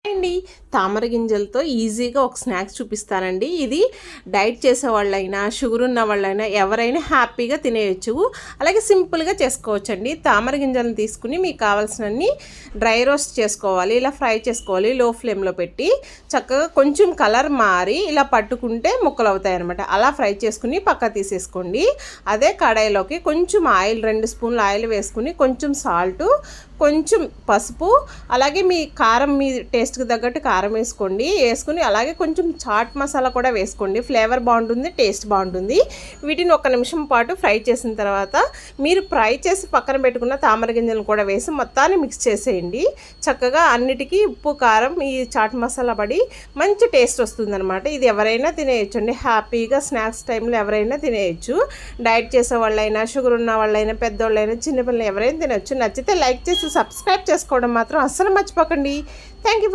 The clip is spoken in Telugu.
అండి తామర గింజలతో ఈజీగా ఒక స్నాక్స్ చూపిస్తానండి. ఇది డైట్ చేసేవాళ్ళైనా షుగర్ ఉన్న వాళ్ళైనా ఎవరైనా హ్యాపీగా తినేయచ్చు. అలాగే సింపుల్గా చేసుకోవచ్చండి. తామర గింజలను తీసుకుని మీకు కావాల్సినన్ని డ్రై రోస్ట్ చేసుకోవాలి. ఇలా ఫ్రై చేసుకోవాలి లో ఫ్లేమ్లో పెట్టి. చక్కగా కొంచెం కలర్ మారి ఇలా పట్టుకుంటే ముక్కలు అవుతాయి అనమాట. అలా ఫ్రై చేసుకుని పక్క తీసేసుకోండి. అదే కడాయిలోకి కొంచెం ఆయిల్ 2 స్పూన్లు ఆయిల్ వేసుకుని కొంచెం సాల్టు, కొంచెం పసుపు, అలాగే మీ కారం మీ టేస్ట్కి తగ్గట్టు కారం వేసుకుని అలాగే కొంచెం చాట్ మసాలా కూడా వేసుకోండి. ఫ్లేవర్ బాగుంటుంది, టేస్ట్ బాగుంటుంది. వీటిని 1 నిమిషం పాటు ఫ్రై చేసిన తర్వాత మీరు ఫ్రై చేసి పక్కన పెట్టుకున్న తామర గింజలను కూడా వేసి మొత్తాన్ని మిక్స్ చేసేయండి. చక్కగా అన్నిటికీ ఉప్పు కారం ఈ చాట్ మసాలా పడి మంచి టేస్ట్ వస్తుందన్నమాట. ఇది ఎవరైనా తినేయచ్చు అండి. హ్యాపీగా స్నాక్స్ టైంలో ఎవరైనా తినేయచ్చు. డైట్ చేసే వాళ్ళైనా షుగర్ ఉన్న వాళ్ళైనా పెద్దవాళ్ళైనా చిన్నపిల్లలు ఎవరైనా తినచ్చు. నచ్చితే లైక్ చేసి సబ్స్క్రైబ్ చేసుకోవడం మాత్రం అస్సలు మర్చిపోకండి. Thank you.